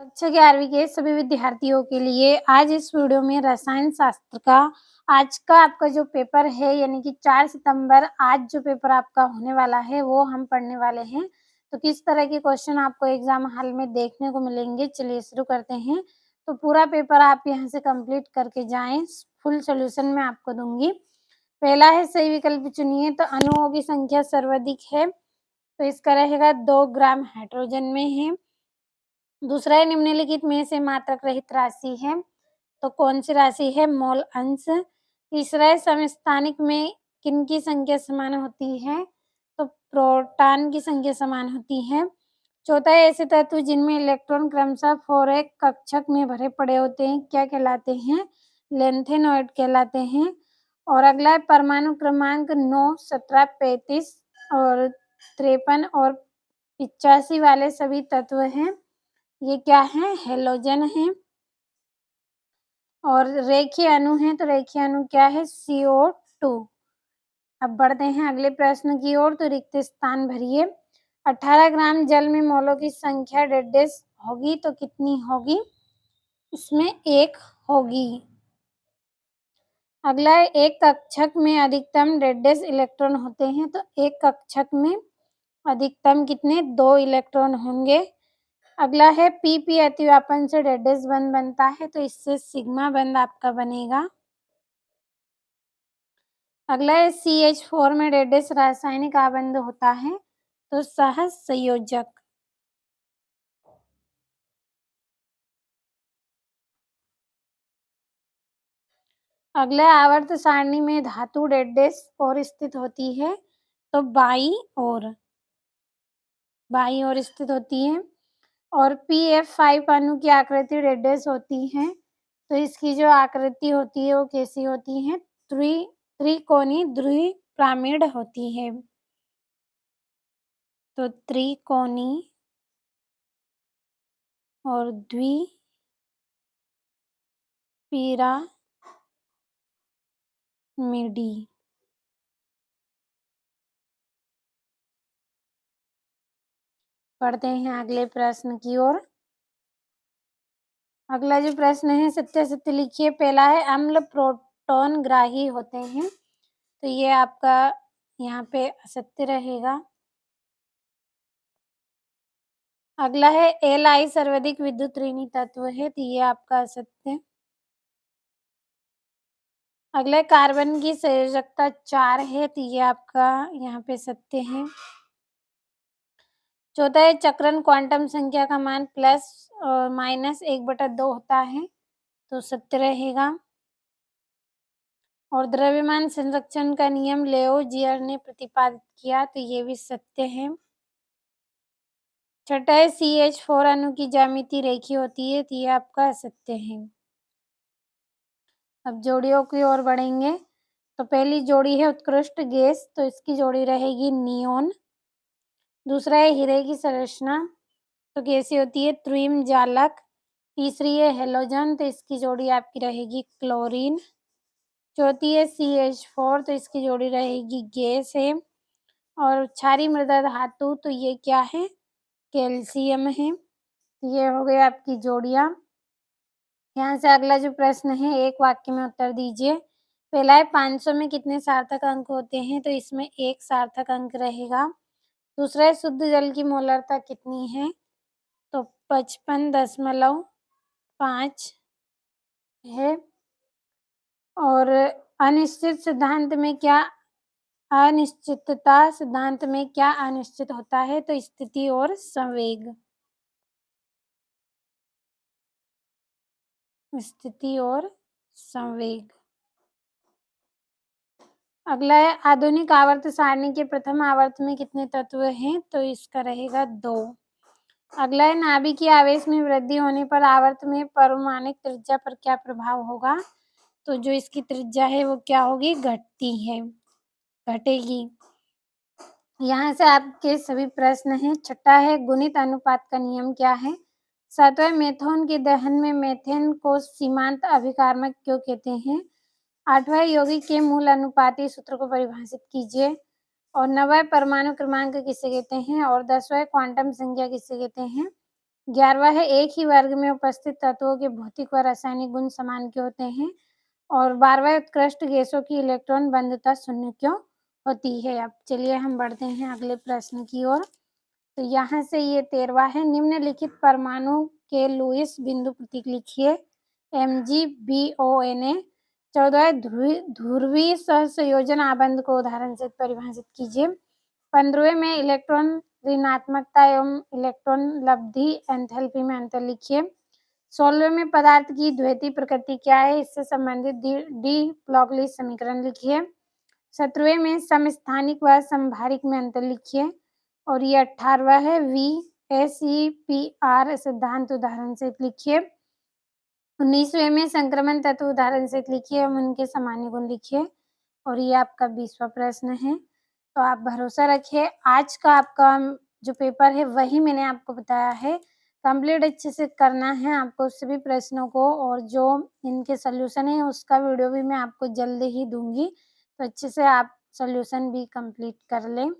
कक्षा 11वीं के सभी विद्यार्थियों के लिए आज इस वीडियो में रसायन शास्त्र का आज का आपका जो पेपर है यानी कि 4 सितंबर आज जो पेपर आपका होने वाला है वो हम पढ़ने वाले हैं। तो किस तरह के क्वेश्चन आपको एग्जाम हॉल में देखने को मिलेंगे, चलिए शुरू करते हैं। तो पूरा पेपर आप यहाँ से कंप्लीट करके जाएं, फुल सॉल्यूशन मैं आपको दूंगी। पहला है सही विकल्प चुनिए, तो अणुओं की संख्या सर्वाधिक है, तो इसका रहेगा 2 ग्राम हाइड्रोजन में है। दूसरा है निम्नलिखित में से मात्रक रहित राशि है, तो कौन सी राशि है? मोल अंश। तीसरा है समस्थानिक में किनकी संख्या समान होती है? तो प्रोटॉन की संख्या समान होती है। चौथा है ऐसे तत्व जिनमें इलेक्ट्रॉन क्रमशः 4 कक्षक में भरे पड़े होते हैं, क्या कहलाते हैं? लेंथेनॉइड कहलाते हैं। और अगला है परमाणु क्रमांक 9, 17, 35 और 53 और 85 वाले सभी तत्व हैं, ये क्या है? हैलोजन है। और रेखीय अणु है, तो रेखीय अणु क्या है? CO2। अब बढ़ते हैं अगले प्रश्न की ओर, तो रिक्त स्थान भरिए। 18 ग्राम जल में मोलों की संख्या डेडेस होगी, तो कितनी होगी? इसमें 1 होगी। अगला है एक कक्षक में अधिकतम डेडेस इलेक्ट्रॉन होते हैं, तो एक कक्षक में अधिकतम कितने? 2 इलेक्ट्रॉन होंगे। अगला है पी अतिव्यापन से डेडेस बंध बनता है, तो इससे सिग्मा बंध आपका बनेगा। अगला है CH4 में डेडेस रासायनिक आबंध होता है, तो सह संयोजक। अगला आवर्त सारणी में धातु डेडेस और स्थित होती है, तो बाई ओर स्थित होती है। और PF5 अणु की आकृति डेडेस होती है, तो इसकी जो आकृति होती है वो कैसी होती है? त्रिकोणी द्विपिरामिड होती है, तो त्रिकोणी और द्विपिरामिडी। पढ़ते हैं अगले प्रश्न की ओर। अगला जो प्रश्न है सत्य सत्य लिखिए। पहला है अम्ल प्रोटॉन ग्राही होते हैं, तो ये आपका यहाँ पे असत्य रहेगा। अगला है Li सर्वाधिक विद्युत ऋणी तत्व है, तो ये आपका असत्य। अगला कार्बन की संयोजकता 4 है, तो ये आपका यहाँ पे सत्य है। चौथा है चक्रण क्वांटम संख्या का मान प्लस और माइनस 1/2 होता है, तो सत्य रहेगा। और द्रव्यमान संरक्षण का नियम लेओजियर ने प्रतिपादित किया, तो ये भी सत्य है। छठा है CH4 अणु की ज्यामिति रेखीय होती है, तो ये आपका असत्य है। अब जोड़ियों की ओर बढ़ेंगे, तो पहली जोड़ी है उत्कृष्ट गैस, तो इसकी जोड़ी रहेगी नियोन। दूसरा है हीरे की संरचना, तो कैसी होती है? त्रिम जालक। तीसरी है हेलोजन, तो इसकी जोड़ी आपकी रहेगी क्लोरीन। चौथी है CH4, तो इसकी जोड़ी रहेगी गैस है। और क्षारीय मृदा धातु, तो ये क्या है? कैल्शियम है। ये हो गए आपकी जोड़ियां। यहाँ से अगला जो प्रश्न है एक वाक्य में उत्तर दीजिए। पहला है 500 में कितने सार्थक अंक होते हैं, तो इसमें 1 सार्थक अंक रहेगा। दूसरा है शुद्ध जल की मोलरता कितनी है, तो 55.5 है। और अनिश्चितता सिद्धांत में क्या अनिश्चित होता है, तो स्थिति और संवेग। अगला है आधुनिक आवर्त सारणी के प्रथम आवर्त में कितने तत्व हैं, तो इसका रहेगा 2। अगला है नाभिकीय आवेश में वृद्धि होने पर आवर्त में परमाणुक त्रिज्या पर क्या प्रभाव होगा, तो जो इसकी त्रिज्या है वो क्या होगी? घटेगी। यहाँ से आपके सभी प्रश्न हैं। छठा है गुणित अनुपात का नियम क्या है? सातवां मेथेन के दहन में मेथेन को सीमांत अभिकारक क्यों कहते हैं? आठवां यौगिक के मूल अनुपाती सूत्र को परिभाषित कीजिए। और 9वां परमाणु क्रमांक किसे कहते हैं? और 10वां क्वांटम संख्या किसे कहते हैं? 11वां है एक ही वर्ग में उपस्थित तत्वों के भौतिक व रासायनिक गुण समान क्यों होते हैं? और 12वां उत्कृष्ट गैसों की इलेक्ट्रॉन बंधुता शून्य क्यों होती है? अब चलिए हम बढ़ते हैं अगले प्रश्न की ओर। तो यहाँ से ये 13वां है, निम्नलिखित परमाणु के लुईस बिंदु प्रतीक लिखिए। MgBONA। 14 ध्रुवीय सहसंयोजन आबंध को उदाहरण से परिभाषित कीजिए। 15वें में इलेक्ट्रॉन ऋणात्मकता एवं इलेक्ट्रॉन लब्धि एंथैल्पी में अंतर लिखिए। 16वें में पदार्थ की द्वैती प्रकृति क्या है, इससे संबंधित डी ब्लॉगली समीकरण लिखिए। 17वें में समस्थानिक व संभारिक में अंतर लिखिए। और ये 18वां है VSEPR सिद्धांत उदाहरण से लिखिए। 19वें में संक्रमण तत्व उदाहरण से लिखिए एवं उनके सामान्य गुण लिखिए। और ये आपका 20वां प्रश्न है। तो आप भरोसा रखिए, आज का आपका जो पेपर है वही मैंने आपको बताया है। कंप्लीट अच्छे से करना है आपको सभी प्रश्नों को, और जो इनके सॉल्यूशन है उसका वीडियो भी मैं आपको जल्द ही दूँगी। तो अच्छे से आप सॉल्यूशन भी कंप्लीट कर लें।